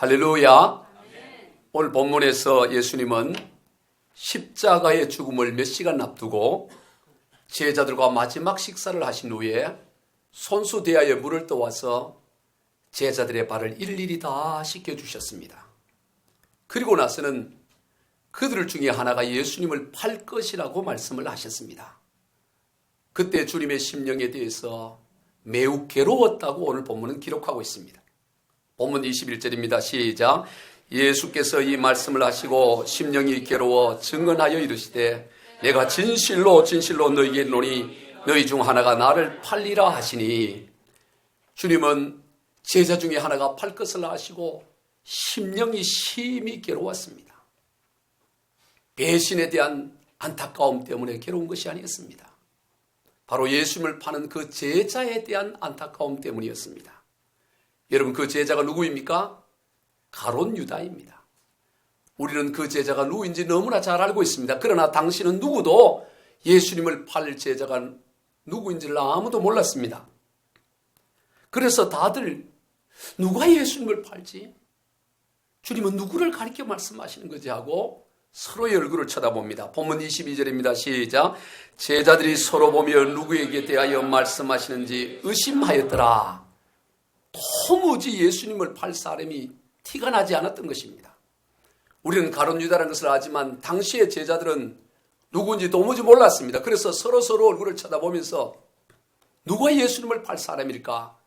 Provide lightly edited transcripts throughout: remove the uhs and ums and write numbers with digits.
할렐루야. 오늘 본문에서 예수님은 십자가의 죽음을 몇 시간 앞두고 제자들과 마지막 식사를 하신 후에 손수대야에 물을 떠와서 제자들의 발을 일일이 다 씻겨주셨습니다. 그리고 나서는 그들 중에 하나가 예수님을 팔 것이라고 말씀을 하셨습니다. 그때 주님의 심령에 대해서 매우 괴로웠다고 오늘 본문은 기록하고 있습니다. 본문 21절입니다. 시작. 예수께서 이 말씀을 하시고 심령이 괴로워 증언하여 이르시되 내가 진실로 너희에게 이르노니 너희 중 하나가 나를 팔리라 하시니, 주님은 제자 중에 하나가 팔 것을 아시고 심령이 심히 괴로웠습니다. 배신에 대한 안타까움 때문에 괴로운 것이 아니었습니다. 바로 예수님을 파는 그 제자에 대한 안타까움 때문이었습니다. 여러분, 그 제자가 누구입니까? 가룟 유다입니다. 우리는 그 제자가 누구인지 너무나 잘 알고 있습니다. 그러나 당시는 누구도 예수님을 팔 제자가 누구인지를 아무도 몰랐습니다. 그래서 다들 누가 예수님을 팔지? 주님은 누구를 가리켜 말씀하시는 거지 하고 서로의 얼굴을 쳐다봅니다. 본문 22절입니다. 시작. 제자들이 서로 보며 누구에게 대하여 말씀하시는지 의심하였더라. 도무지 예수님을 팔 사람이 티가 나지 않았던 것입니다. 우리는 가룟 유다라는 것을 알지만 당시의 제자들은 누구인지 도무지 몰랐습니다. 그래서 서로 얼굴을 쳐다보면서 누가 예수님을 팔 사람일까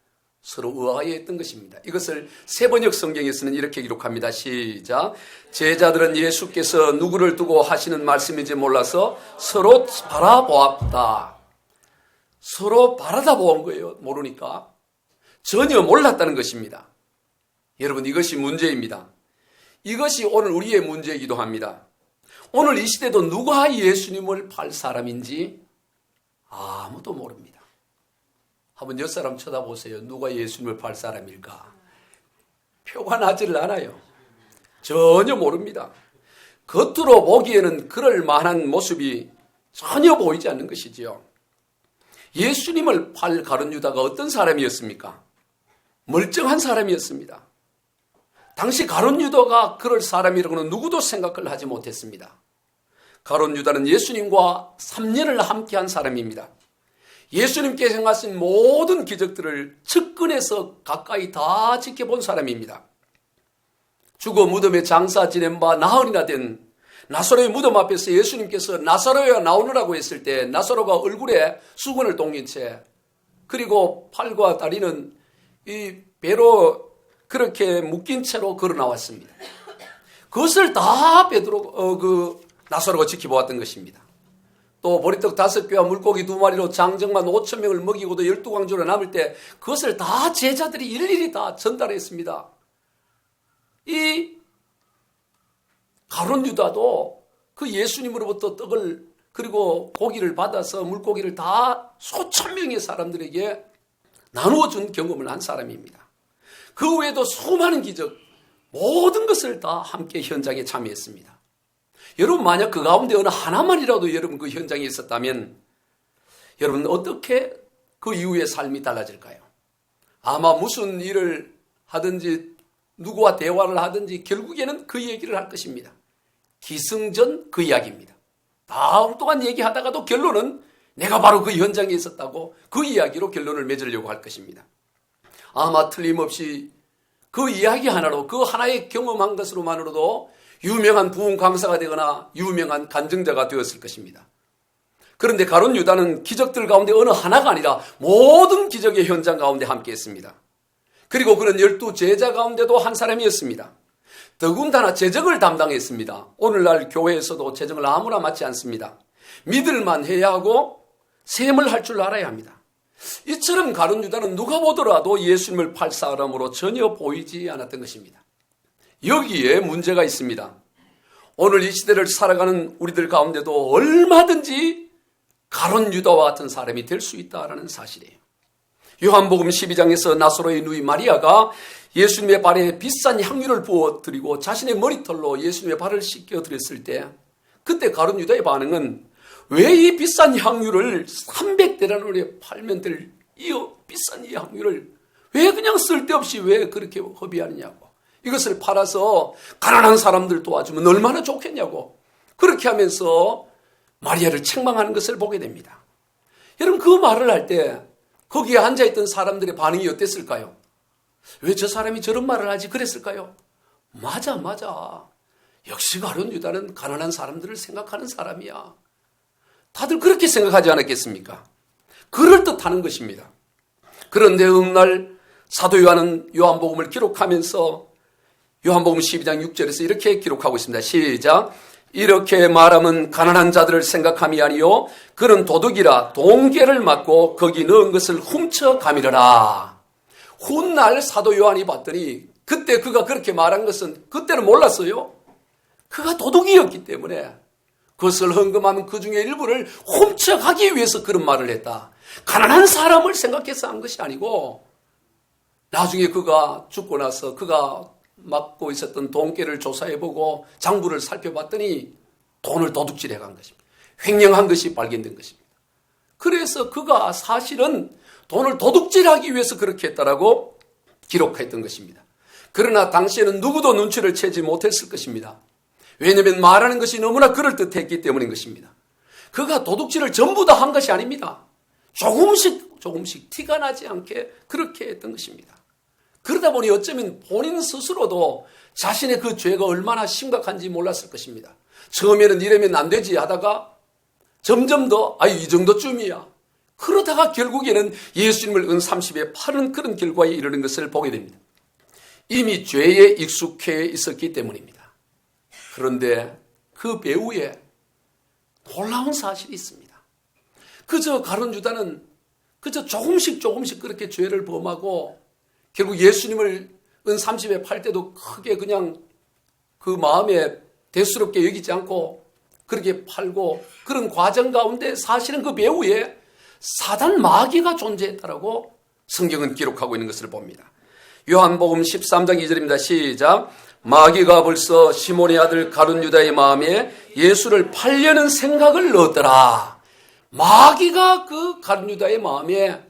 서로 의아해했던 것입니다. 이것을 세번역 성경에서는 이렇게 기록합니다. 시작. 제자들은 예수께서 누구를 두고 하시는 말씀인지 몰라서 서로 바라보았다. 서로 바라다보은 거예요. 모르니까. 전혀 몰랐다는 것입니다. 여러분, 이것이 문제입니다. 이것이 오늘 우리의 문제이기도 합니다. 오늘 이 시대도 누가 예수님을 팔 사람인지 아무도 모릅니다. 한번 옆 사람 쳐다보세요. 누가 예수님을 팔 사람일까? 표가 나지를 않아요. 전혀 모릅니다. 겉으로 보기에는 그럴 만한 모습이 전혀 보이지 않는 것이지요. 예수님을 팔 가룟 유다가 어떤 사람이었습니까? 멀쩡한 사람이었습니다. 당시 가룟 유다가 그럴 사람이라고는 누구도 생각을 하지 못했습니다. 가룟 유다는 예수님과 3년을 함께한 사람입니다. 예수님께서 행하신 모든 기적들을 측근에서 가까이 다 지켜본 사람입니다. 죽어 무덤에 장사 지낸 바 나흘이나 된 나사로의 무덤 앞에서 예수님께서 나사로야 나오느라고 했을 때 나사로가 얼굴에 수건을 동인 채, 그리고 팔과 다리는 이 배로 그렇게 묶인 채로 걸어 나왔습니다. 그것을 다 나사로가 지켜보았던 것입니다. 또 보리떡 5개와 물고기 2마리로 장정만 5,000명을 먹이고도 12광주로 남을 때 그것을 다 제자들이 일일이 다 전달했습니다. 이 가룟 유다도 그 예수님으로부터 떡을 그리고 고기를 받아서 물고기를 다 수천 명의 사람들에게 나누어준 경험을 한 사람입니다. 그 외에도 수많은 기적, 모든 것을 다 함께 현장에 참여했습니다. 여러분, 만약 그 가운데 어느 하나만이라도 여러분 그 현장에 있었다면 여러분 어떻게 그 이후의 삶이 달라질까요? 아마 무슨 일을 하든지 누구와 대화를 하든지 결국에는 그 얘기를 할 것입니다. 기승전 그 이야기입니다. 다음 동안 얘기하다가도 결론은 내가 바로 그 현장에 있었다고 그 이야기로 결론을 맺으려고 할 것입니다. 아마 틀림없이 그 이야기 하나로, 그 하나의 경험한 것으로만으로도 유명한 부흥 강사가 되거나 유명한 간증자가 되었을 것입니다. 그런데 가룟 유다는 기적들 가운데 어느 하나가 아니라 모든 기적의 현장 가운데 함께했습니다. 그리고 그런 12제자 가운데도 한 사람이었습니다. 더군다나 재정을 담당했습니다. 오늘날 교회에서도 재정을 아무나 맡지 않습니다. 믿을만 해야 하고 셈을 할 줄 알아야 합니다. 이처럼 가룟 유다는 누가 보더라도 예수님을 팔 사람으로 전혀 보이지 않았던 것입니다. 여기에 문제가 있습니다. 오늘 이 시대를 살아가는 우리들 가운데도 얼마든지 가룟 유다와 같은 사람이 될 수 있다는 사실이에요. 요한복음 12장에서 나사로의 누이 마리아가 예수님의 발에 비싼 향유를 부어드리고 자신의 머리털로 예수님의 발을 씻겨드렸을 때, 그때 가룟 유다의 반응은 왜 이 비싼 향유를 300데나리온에 팔면 될 이 비싼 이 향유를 왜 그냥 쓸데없이 왜 그렇게 허비하느냐고. 이것을 팔아서 가난한 사람들 도와주면 얼마나 좋겠냐고 그렇게 하면서 마리아를 책망하는 것을 보게 됩니다. 여러분 그 말을 할 때 거기에 앉아있던 사람들의 반응이 어땠을까요? 왜 저 사람이 저런 말을 하지 그랬을까요? 맞아. 역시 가룟 유다는 가난한 사람들을 생각하는 사람이야. 다들 그렇게 생각하지 않았겠습니까? 그럴듯하는 것입니다. 그런데 어느 날 사도 요한은 요한복음을 기록하면서 요한복음 12장 6절에서 이렇게 기록하고 있습니다. 시작. 이렇게 말하면 가난한 자들을 생각함이 아니요 그는 도둑이라 동계를 맞고 거기 넣은 것을 훔쳐가미르라. 훗날 사도 요한이 봤더니 그때 그가 그렇게 말한 것은 그때는 몰랐어요. 그가 도둑이었기 때문에 그것을 헌금하면 그 중에 일부를 훔쳐가기 위해서 그런 말을 했다. 가난한 사람을 생각해서 한 것이 아니고 나중에 그가 죽고 나서 그가 맡고 있었던 돈계를 조사해보고 장부를 살펴봤더니 돈을 도둑질해 간 것입니다. 횡령한 것이 발견된 것입니다. 그래서 그가 사실은 돈을 도둑질하기 위해서 그렇게 했다라고 기록했던 것입니다. 그러나 당시에는 누구도 눈치를 채지 못했을 것입니다. 왜냐하면 말하는 것이 너무나 그럴듯했기 때문인 것입니다. 그가 도둑질을 전부 다 한 것이 아닙니다. 조금씩 티가 나지 않게 그렇게 했던 것입니다. 그러다 보니 어쩌면 본인 스스로도 자신의 그 죄가 얼마나 심각한지 몰랐을 것입니다. 처음에는 이러면 안 되지 하다가 점점 더 이 정도쯤이야. 그러다가 결국에는 예수님을 은 30에 파는 그런 결과에 이르는 것을 보게 됩니다. 이미 죄에 익숙해 있었기 때문입니다. 그런데 그 배후에 놀라운 사실이 있습니다. 그저 가룟 유다는 그저 조금씩 그렇게 죄를 범하고 결국 예수님을 은 30에 팔 때도 크게 그냥 그 마음에 대수롭게 여기지 않고 그렇게 팔고 그런 과정 가운데 사실은 그 배후에 사단 마귀가 존재했다라고 성경은 기록하고 있는 것을 봅니다. 요한복음 13장 2절입니다. 시작. 마귀가 벌써 시몬의 아들 가룟 유다의 마음에 예수를 팔려는 생각을 넣었더라. 마귀가 그 가룟 유다의 마음에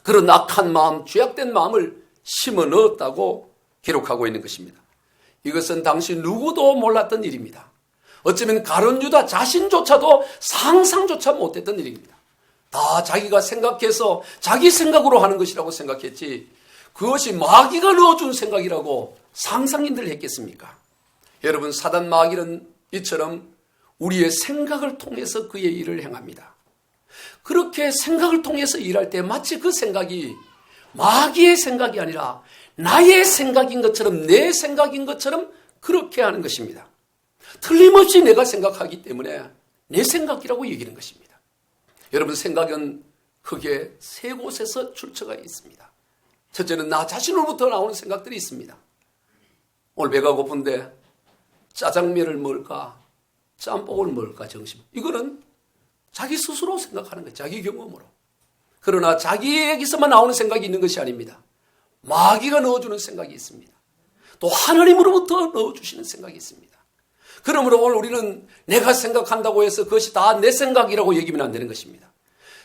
그런 악한 마음, 죄악된 마음을 심어 넣었다고 기록하고 있는 것입니다. 이것은 당시 누구도 몰랐던 일입니다. 어쩌면 가룟 유다 자신조차도 상상조차 못했던 일입니다. 다 자기가 생각해서 자기 생각으로 하는 것이라고 생각했지 그것이 마귀가 넣어준 생각이라고 상상인들 했겠습니까? 여러분 사단 마귀는 이처럼 우리의 생각을 통해서 그의 일을 행합니다. 그렇게 생각을 통해서 일할 때 마치 그 생각이 마귀의 생각이 아니라 나의 생각인 것처럼 내 생각인 것처럼 그렇게 하는 것입니다. 틀림없이 내가 생각하기 때문에 내 생각이라고 얘기하는 것입니다. 여러분 생각은 크게 세 곳에서 출처가 있습니다. 첫째는 나 자신으로부터 나오는 생각들이 있습니다. 오늘 배가 고픈데 짜장면을 먹을까 짬뽕을 먹을까 정심. 이거는 자기 스스로 생각하는 거예요. 자기 경험으로. 그러나 자기에게서만 나오는 생각이 있는 것이 아닙니다. 마귀가 넣어주는 생각이 있습니다. 또 하나님으로부터 넣어주시는 생각이 있습니다. 그러므로 오늘 우리는 내가 생각한다고 해서 그것이 다 내 생각이라고 얘기하면 안 되는 것입니다.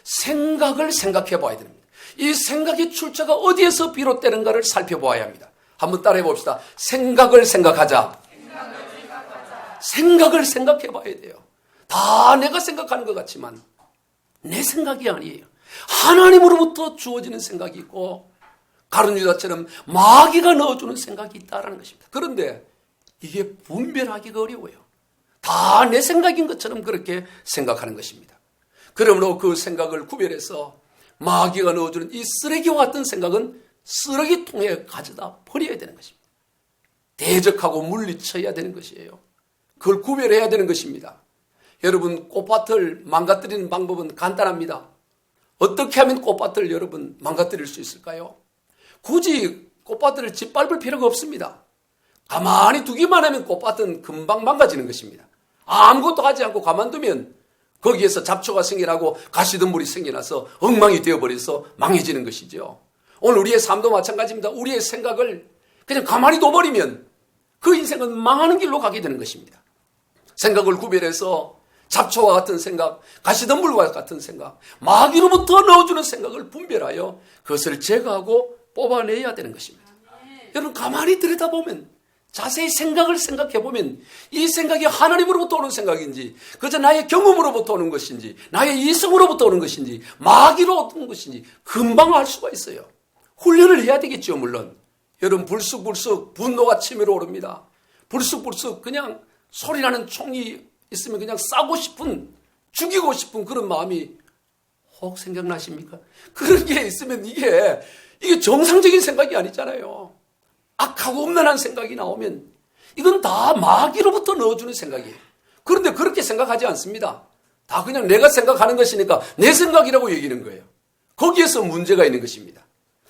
생각을 생각해 봐야 됩니다. 이 생각의 출처가 어디에서 비롯되는가를 살펴봐야 합니다. 한번 따라해 봅시다. 생각을 생각하자. 생각을 생각해 봐야 돼요. 다 내가 생각하는 것 같지만 내 생각이 아니에요. 하나님으로부터 주어지는 생각이 있고 가룟 유다처럼 마귀가 넣어주는 생각이 있다는 것입니다. 그런데 이게 분별하기가 어려워요. 다 내 생각인 것처럼 그렇게 생각하는 것입니다. 그러므로 그 생각을 구별해서 마귀가 넣어주는 이 쓰레기와 같은 생각은 쓰레기통에 가져다 버려야 되는 것입니다. 대적하고 물리쳐야 되는 것이에요. 그걸 구별해야 되는 것입니다. 여러분 꽃밭을 망가뜨리는 방법은 간단합니다. 어떻게 하면 꽃밭을 여러분 망가뜨릴 수 있을까요? 굳이 꽃밭을 짓밟을 필요가 없습니다. 가만히 두기만 하면 꽃밭은 금방 망가지는 것입니다. 아무것도 하지 않고 가만두면 거기에서 잡초가 생겨나고 가시덤불이 생겨나서 엉망이 되어버려서 망해지는 것이죠. 오늘 우리의 삶도 마찬가지입니다. 우리의 생각을 그냥 가만히 둬버리면 그 인생은 망하는 길로 가게 되는 것입니다. 생각을 구별해서 잡초와 같은 생각, 가시덤불과 같은 생각, 마귀로부터 넣어주는 생각을 분별하여 그것을 제거하고 뽑아내야 되는 것입니다. 여러분 가만히 들여다보면 자세히 생각을 생각해 보면 이 생각이 하나님으로부터 오는 생각인지, 그저 나의 경험으로부터 오는 것인지, 나의 이성으로부터 오는 것인지, 마귀로 오는 것인지 금방 알 수가 있어요. 훈련을 해야 되겠죠, 물론. 여러분, 불쑥불쑥 분노가 치밀어 오릅니다. 불쑥불쑥 그냥 소리나는 총이 있으면 그냥 싸고 싶은, 죽이고 싶은 그런 마음이 혹 생각나십니까? 그런 게 있으면 이게 정상적인 생각이 아니잖아요. 악하고 음란한 생각이 나오면 이건 다 마귀로부터 넣어주는 생각이에요. 그런데 그렇게 생각하지 않습니다. 다 그냥 내가 생각하는 것이니까 내 생각이라고 얘기하는 거예요. 거기에서 문제가 있는 것입니다.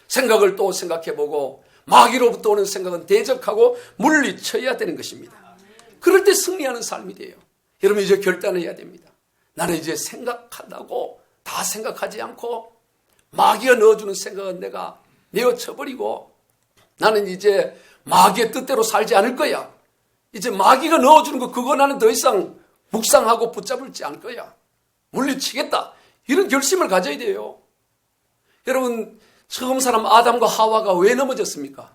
생각을 또 생각해보고 마귀로부터 오는 생각은 대적하고 물리쳐야 되는 것입니다. 그럴 때 승리하는 삶이 돼요. 여러분, 이제 결단을 해야 됩니다. 나는 이제 생각한다고 다 생각하지 않고 마귀가 넣어주는 생각은 내가 내어쳐버리고 나는 이제 마귀의 뜻대로 살지 않을 거야. 이제 마귀가 넣어주는 거 그거 나는 더 이상 묵상하고 붙잡을지 않을 거야. 물리치겠다. 이런 결심을 가져야 돼요. 여러분, 처음 사람 아담과 하와가 왜 넘어졌습니까?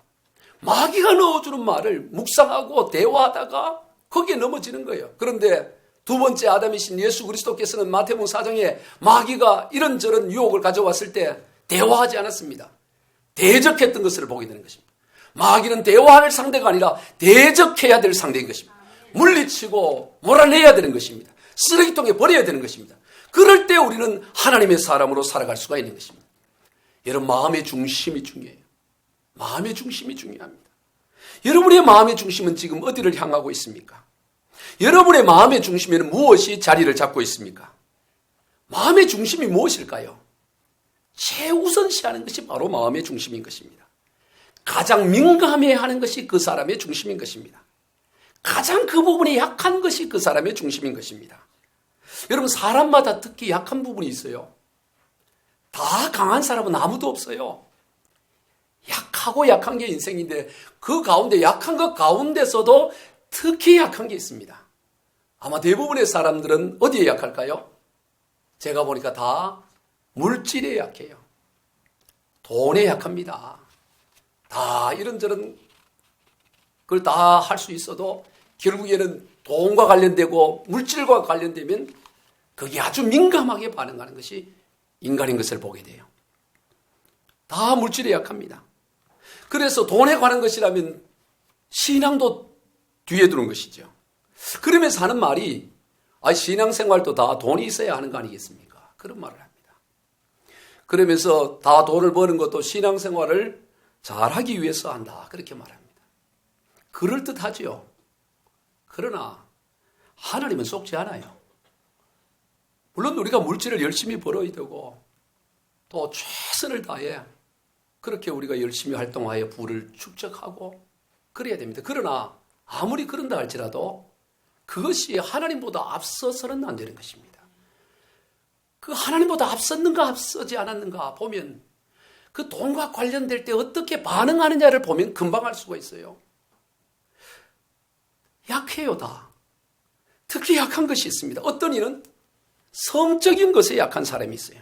마귀가 넣어주는 말을 묵상하고 대화하다가 거기에 넘어지는 거예요. 그런데 두 번째 아담이신 예수 그리스도께서는 마태복음 4장에 마귀가 이런저런 유혹을 가져왔을 때 대화하지 않았습니다. 대적했던 것을 보게 되는 것입니다. 마귀는 대화할 상대가 아니라 대적해야 될 상대인 것입니다. 물리치고 몰아내야 되는 것입니다. 쓰레기통에 버려야 되는 것입니다. 그럴 때 우리는 하나님의 사람으로 살아갈 수가 있는 것입니다. 여러분, 마음의 중심이 중요해요. 마음의 중심이 중요합니다. 여러분의 마음의 중심은 지금 어디를 향하고 있습니까? 여러분의 마음의 중심에는 무엇이 자리를 잡고 있습니까? 마음의 중심이 무엇일까요? 최우선시하는 것이 바로 마음의 중심인 것입니다. 가장 민감해하는 것이 그 사람의 중심인 것입니다. 가장 그 부분이 약한 것이 그 사람의 중심인 것입니다. 여러분, 사람마다 특히 약한 부분이 있어요. 다 강한 사람은 아무도 없어요. 약하고 약한 게 인생인데 그 가운데 약한 것 가운데서도 특히 약한 게 있습니다. 아마 대부분의 사람들은 어디에 약할까요? 제가 보니까 다 물질에 약해요. 돈에 약합니다. 다 이런저런 걸 다 할 수 있어도 결국에는 돈과 관련되고 물질과 관련되면 그게 아주 민감하게 반응하는 것이 인간인 것을 보게 돼요. 다 물질에 약합니다. 그래서 돈에 관한 것이라면 신앙도 뒤에 두는 것이죠. 그러면서 하는 말이 신앙생활도 다 돈이 있어야 하는 거 아니겠습니까? 그런 말을 합니다. 그러면서 다 돈을 버는 것도 신앙생활을 잘하기 위해서 한다. 그렇게 말합니다. 그럴듯하지요. 그러나 하나님은 속지 않아요. 물론 우리가 물질을 열심히 벌어야 되고 또 최선을 다해 그렇게 우리가 열심히 활동하여 부를 축적하고 그래야 됩니다. 그러나 아무리 그런다 할지라도 그것이 하나님보다 앞서서는 안 되는 것입니다. 그 하나님보다 앞섰는가 앞서지 않았는가 보면 그 돈과 관련될 때 어떻게 반응하느냐를 보면 금방 알 수가 있어요. 약해요, 다. 특히 약한 것이 있습니다. 어떤 이는 성적인 것에 약한 사람이 있어요.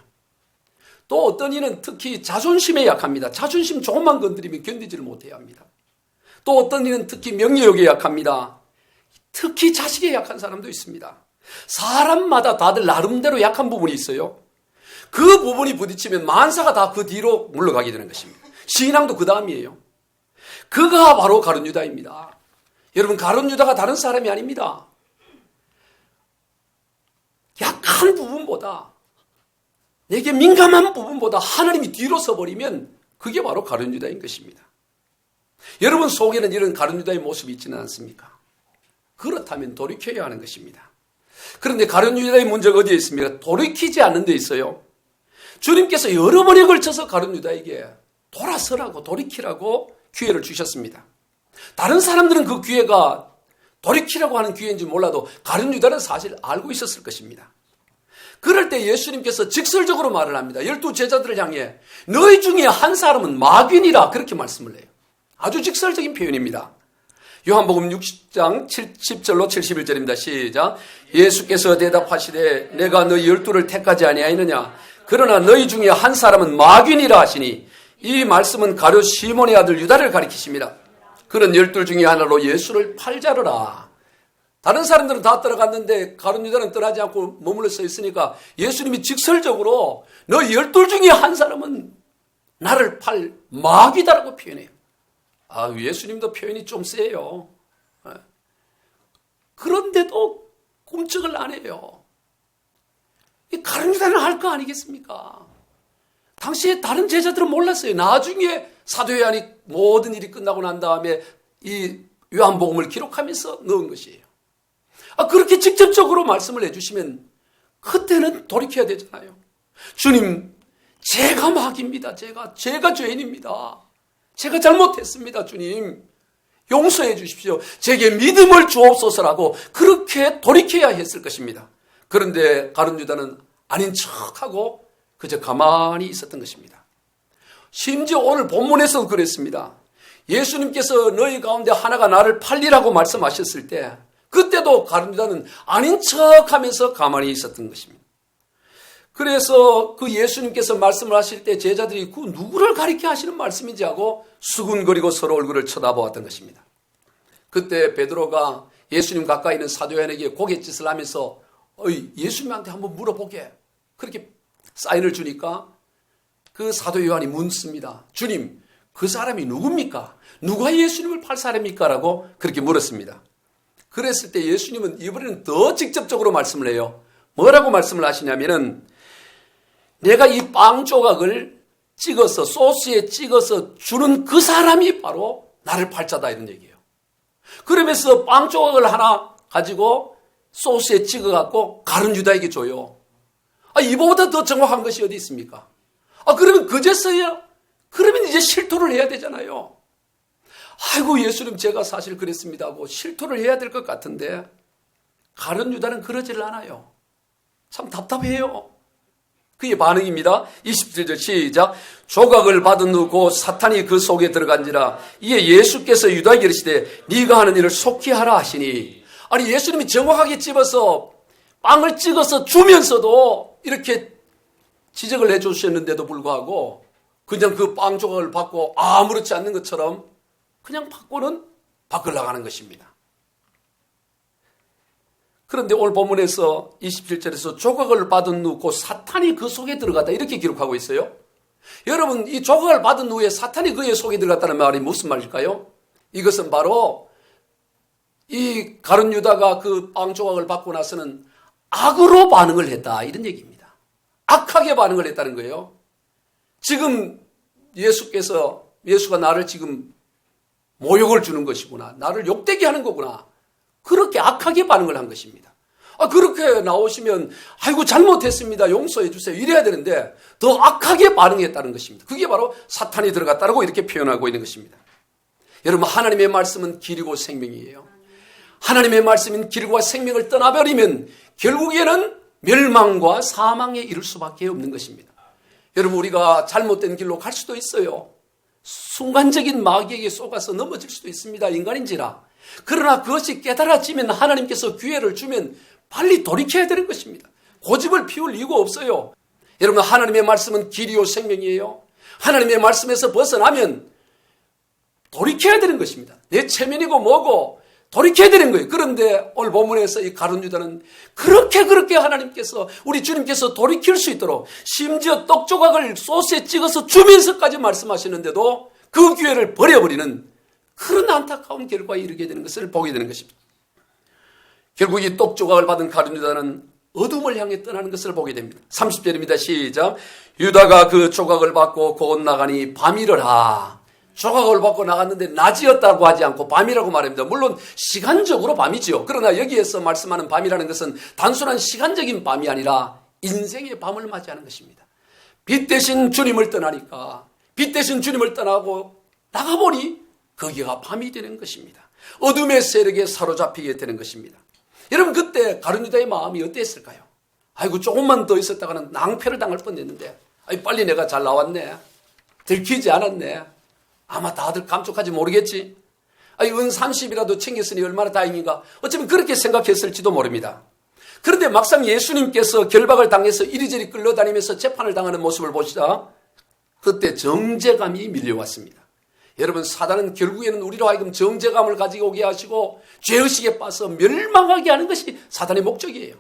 또 어떤 이는 특히 자존심에 약합니다. 자존심 조금만 건드리면 견디지를 못해야 합니다. 또 어떤 이는 특히 명예욕에 약합니다. 특히 자식에 약한 사람도 있습니다. 사람마다 다들 나름대로 약한 부분이 있어요. 그 부분이 부딪히면 만사가 다 그 뒤로 물러가게 되는 것입니다. 신앙도 그 다음이에요. 그가 바로 가룟 유다입니다. 여러분, 가룟 유다가 다른 사람이 아닙니다. 약한 부분보다, 내게 민감한 부분보다 하나님이 뒤로 서버리면 그게 바로 가룟 유다인 것입니다. 여러분 속에는 이런 가룟 유다의 모습이 있지는 않습니까? 그렇다면 돌이켜야 하는 것입니다. 그런데 가룟 유다의 문제가 어디에 있습니까? 돌이키지 않는 데 있어요. 주님께서 여러 번에 걸쳐서 가룟 유다에게 돌아서라고, 돌이키라고 기회를 주셨습니다. 다른 사람들은 그 기회가 돌이키라고 하는 기회인지 몰라도 가룟 유다는 사실 알고 있었을 것입니다. 그럴 때 예수님께서 직설적으로 말을 합니다. 12 제자들을 향해 너희 중에 한 사람은 마귀니라 그렇게 말씀을 해요. 아주 직설적인 표현입니다. 요한복음 60장 70절로 71절입니다. 시작. 예수께서 대답하시되 내가 너희 12를 택하지 아니하였느냐? 그러나 너희 중에 한 사람은 마귀니라 하시니 이 말씀은 가룟 시몬의 아들 유다를 가리키십니다. 그는 12 중에 하나로 예수를 팔자르라. 다른 사람들은 다 떠나갔는데 가룟 유다는 떠나지 않고 머물러 서 있으니까 예수님이 직설적으로 너 12 중에 한 사람은 나를 팔 마귀다라고 표현해요. 예수님도 표현이 좀 세요. 그런데도 꿈쩍을 안 해요. 이 가룟 유다는 할 거 아니겠습니까? 당시에 다른 제자들은 몰랐어요. 나중에 사도 요한이 모든 일이 끝나고 난 다음에 이 요한복음을 기록하면서 넣은 것이에요. 그렇게 직접적으로 말씀을 해주시면 그때는 돌이켜야 되잖아요. 주님, 제가 마귀입니다. 제가 죄인입니다. 제가 잘못했습니다. 주님, 용서해 주십시오. 제게 믿음을 주옵소서라고 그렇게 돌이켜야 했을 것입니다. 그런데 가룟 유다는 아닌 척하고 그저 가만히 있었던 것입니다. 심지어 오늘 본문에서도 그랬습니다. 예수님께서 너희 가운데 하나가 나를 팔리라고 말씀하셨을 때 그때도 가룟 유다는 아닌 척하면서 가만히 있었던 것입니다. 그래서 그 예수님께서 말씀을 하실 때 제자들이 그 누구를 가리켜 하시는 말씀인지 하고 수군거리고 서로 얼굴을 쳐다보았던 것입니다. 그때 베드로가 예수님 가까이 있는 사도 요한에게 고갯짓을 하면서 예수님한테 한번 물어보게 그렇게 사인을 주니까 그 사도 요한이 묻습니다. 주님, 그 사람이 누굽니까? 누가 예수님을 팔 사람입니까? 라고 그렇게 물었습니다. 그랬을 때 예수님은 이번에는 더 직접적으로 말씀을 해요. 뭐라고 말씀을 하시냐면은 내가 이 빵 조각을 찍어서 소스에 찍어서 주는 그 사람이 바로 나를 팔자다 이런 얘기예요. 그러면서 빵 조각을 하나 가지고 소스에 찍어갖고 가룟 유다에게 줘요. 이보다 더 정확한 것이 어디 있습니까? 그러면 그제서야 그러면 이제 실토를 해야 되잖아요. 아이고 예수님 제가 사실 그랬습니다 하고 실토를 해야 될 것 같은데 가룟 유다는 그러질 않아요. 참 답답해요. 그의 반응입니다. 27절 시작. 조각을 받은 후 곧 사탄이 그 속에 들어간지라. 이에 예수께서 유다에게 이르시되 네가 하는 일을 속히 하라 하시니. 아니 예수님이 정확하게 집어서 빵을 찍어서 주면서도 이렇게 지적을 해주셨는데도 불구하고 그냥 그 빵 조각을 받고 아무렇지 않는 것처럼 그냥 받고는 밖을 나가는 것입니다. 그런데 오늘 본문에서 27절에서 조각을 받은 후 곧 사탄이 그 속에 들어갔다 이렇게 기록하고 있어요. 여러분 이 조각을 받은 후에 사탄이 그의 속에 들어갔다는 말이 무슨 말일까요? 이것은 바로 이 가룟 유다가 그 빵 조각을 받고 나서는 악으로 반응을 했다 이런 얘기입니다. 악하게 반응을 했다는 거예요. 지금 예수가 나를 지금 모욕을 주는 것이구나. 나를 욕되게 하는 거구나. 그렇게 악하게 반응을 한 것입니다. 그렇게 나오시면 아이고 잘못했습니다. 용서해 주세요. 이래야 되는데 더 악하게 반응했다는 것입니다. 그게 바로 사탄이 들어갔다고 이렇게 표현하고 있는 것입니다. 여러분 하나님의 말씀은 길이고 생명이에요. 하나님의 말씀인 길과 생명을 떠나버리면 결국에는 멸망과 사망에 이를 수밖에 없는 것입니다. 여러분 우리가 잘못된 길로 갈 수도 있어요. 순간적인 마귀에게 속아서 넘어질 수도 있습니다. 인간인지라. 그러나 그것이 깨달아지면 하나님께서 기회를 주면 빨리 돌이켜야 되는 것입니다. 고집을 피울 이유가 없어요. 여러분 하나님의 말씀은 길이요 생명이에요. 하나님의 말씀에서 벗어나면 돌이켜야 되는 것입니다. 내 체면이고 뭐고 돌이켜야 되는 거예요. 그런데 오늘 본문에서 이 가룟 유다는 그렇게 하나님께서 우리 주님께서 돌이킬 수 있도록 심지어 떡 조각을 소스에 찍어서 주면서까지 말씀하시는데도 그 기회를 버려버리는 그런 안타까운 결과에 이르게 되는 것을 보게 되는 것입니다. 결국 이 떡 조각을 받은 가룟 유다는 어둠을 향해 떠나는 것을 보게 됩니다. 30절입니다. 시작. 유다가 그 조각을 받고 곧 나가니 밤이러라. 조각을 받고 나갔는데 낮이었다고 하지 않고 밤이라고 말합니다. 물론 시간적으로 밤이죠. 그러나 여기에서 말씀하는 밤이라는 것은 단순한 시간적인 밤이 아니라 인생의 밤을 맞이하는 것입니다. 빛 대신 주님을 떠나니까 빛 대신 주님을 떠나고 나가보니 거기가 밤이 되는 것입니다. 어둠의 세력에 사로잡히게 되는 것입니다. 여러분 그때 가룟 유다의 마음이 어땠을까요? 아이고 조금만 더 있었다가는 낭패를 당할 뻔했는데 빨리 내가 잘 나왔네. 들키지 않았네. 아마 다들 감쪽하지 모르겠지. 은 30이라도 챙겼으니 얼마나 다행인가. 어쩌면 그렇게 생각했을지도 모릅니다. 그런데 막상 예수님께서 결박을 당해서 이리저리 끌려다니면서 재판을 당하는 모습을 보시자 그때 정죄감이 밀려왔습니다. 여러분, 사단은 결국에는 우리로 하여금 정죄감을 가지고 오게 하시고 죄의식에 빠져 멸망하게 하는 것이 사단의 목적이에요.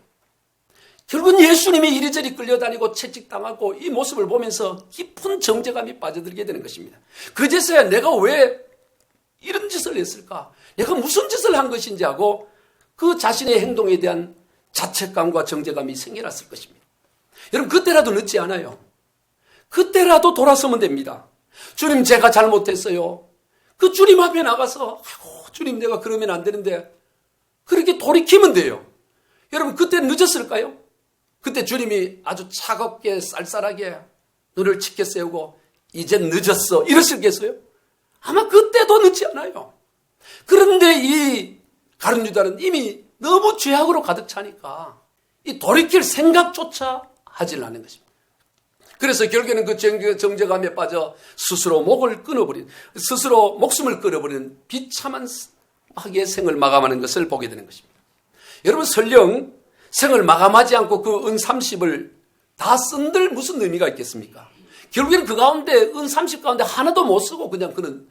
결국은 예수님이 이리저리 끌려다니고 채찍당하고 이 모습을 보면서 깊은 정죄감이 빠져들게 되는 것입니다. 그제서야 내가 왜 이런 짓을 했을까? 내가 무슨 짓을 한 것인지 하고 그 자신의 행동에 대한 자책감과 정죄감이 생겨났을 것입니다. 여러분, 그때라도 늦지 않아요. 그때라도 돌아서면 됩니다. 주님, 제가 잘못했어요. 그 주님 앞에 나가서 아이고, 주님, 내가 그러면 안 되는데 그렇게 돌이키면 돼요. 여러분, 그때 늦었을까요? 그때 주님이 아주 차갑게 쌀쌀하게 눈을 치켜 세우고 이젠 늦었어 이러실겠어요? 아마 그때도 늦지 않아요. 그런데 이 가룟 유다는 이미 너무 죄악으로 가득 차니까 이 돌이킬 생각조차 하질 않는 것입니다. 그래서 결국에는 그 정죄감에 빠져 스스로 목을 끊어버린, 스스로 목숨을 끊어버리는 비참하게 생을 마감하는 것을 보게 되는 것입니다. 여러분, 설령 생을 마감하지 않고 그 은 30을 다 쓴들 무슨 의미가 있겠습니까? 결국에는 그 가운데 은 30 가운데 하나도 못 쓰고 그냥 그는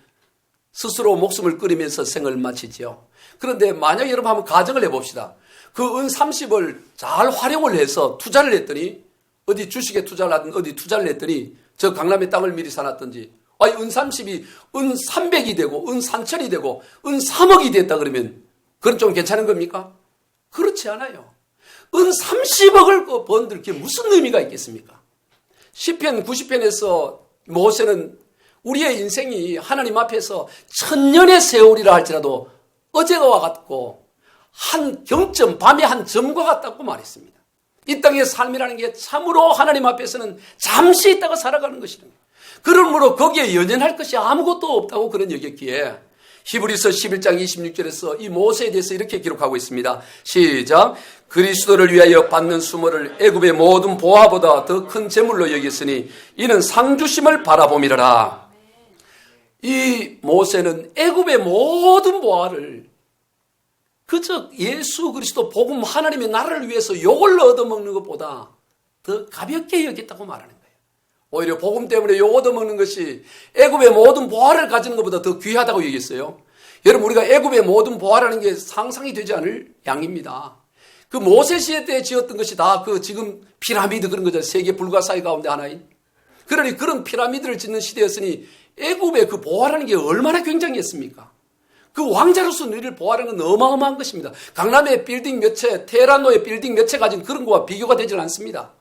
스스로 목숨을 끊으면서 생을 마치죠. 그런데 만약 여러분 한번 가정을 해봅시다. 그 은 30을 잘 활용을 해서 투자를 했더니 어디 주식에 투자를 하든 어디 투자를 했더니 저 강남의 땅을 미리 사놨든지 은 30이 은 300이 되고 은 3000이 되고 은 3억이 됐다 그러면 그건 좀 괜찮은 겁니까? 그렇지 않아요. 은 30억을 번들 게 무슨 의미가 있겠습니까? 시편 90편에서 모세는 우리의 인생이 하나님 앞에서 1000년의 세월이라 할지라도 어제와 같고 한 경점, 밤의 한 점과 같다고 말했습니다. 이 땅의 삶이라는 게 참으로 하나님 앞에서는 잠시 있다가 살아가는 것이다. 그러므로 거기에 연연할 것이 아무것도 없다고 그런 여겼기에 히브리서 11장 26절에서 이 모세에 대해서 이렇게 기록하고 있습니다. 시작. 그리스도를 위하여 받는 수모를 애굽의 모든 보화보다 더 큰 재물로 여겼으니 이는 상주심을 바라봄이라. 이 모세는 애굽의 모든 보화를 그저 예수 그리스도 복음 하나님의 나라를 위해서 욕을 얻어먹는 것보다 더 가볍게 여겼다고 말하는 거예요. 오히려 복음 때문에 욕 얻어먹는 것이 애굽의 모든 보화를 가지는 것보다 더 귀하다고 얘기했어요. 여러분, 우리가 애굽의 모든 보화라는 게 상상이 되지 않을 양입니다. 그 모세 시대 때 지었던 것이 다 그 지금 피라미드 그런 거죠. 세계 불가사의 가운데 하나인. 그러니 그런 피라미드를 짓는 시대였으니 애굽의 그 보화라는 게 얼마나 굉장했습니까? 그 왕자로서 누릴 보화라는 건 어마어마한 것입니다. 강남의 빌딩 몇 채, 테헤란노의 빌딩 몇 채 가진 그런 거와 비교가 되질 않습니다.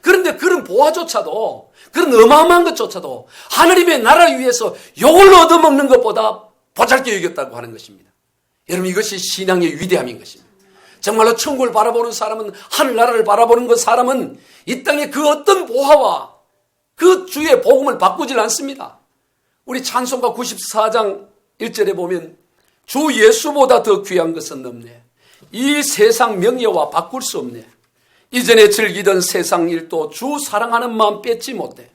그런데 그런 보화조차도, 그런 어마어마한 것조차도 하나님의 나라를 위해서 욕을 얻어먹는 것보다 보잘게 여겼다고 하는 것입니다. 여러분, 이것이 신앙의 위대함인 것입니다. 정말로 천국을 바라보는 사람은, 하늘나라를 바라보는 그 사람은 이 땅의 그 어떤 보화와 그 주의 복음을 바꾸질 않습니다. 우리 찬송가 94장 1절에 보면 주 예수보다 더 귀한 것은 없네. 이 세상 명예와 바꿀 수 없네. 이전에 즐기던 세상 일도 주 사랑하는 마음 뺏지 못해.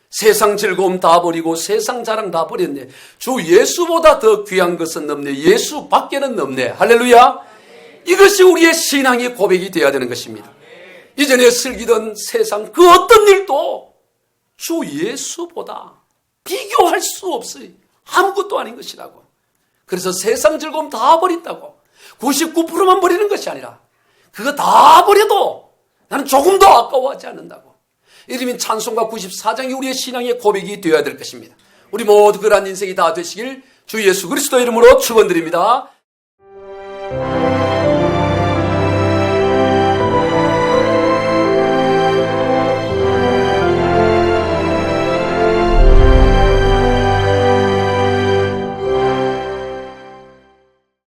세상 즐거움 다 버리고 세상 자랑 다 버렸네. 주 예수보다 더 귀한 것은 없네. 예수 밖에는 없네. 할렐루야. 이것이 우리의 신앙의 고백이 되어야 되는 것입니다. 이전에 즐기던 세상 그 어떤 일도 주 예수보다 비교할 수 없어요. 아무것도 아닌 것이라고. 그래서 세상 즐거움 다 버린다고. 99%만 버리는 것이 아니라 그거 다 버려도 나는 조금 더 아까워하지 않는다고. 이러면 찬송가 94장이 우리의 신앙의 고백이 되어야 될 것입니다. 우리 모두 그러한 인생이 다 되시길 주 예수 그리스도 이름으로 축원드립니다.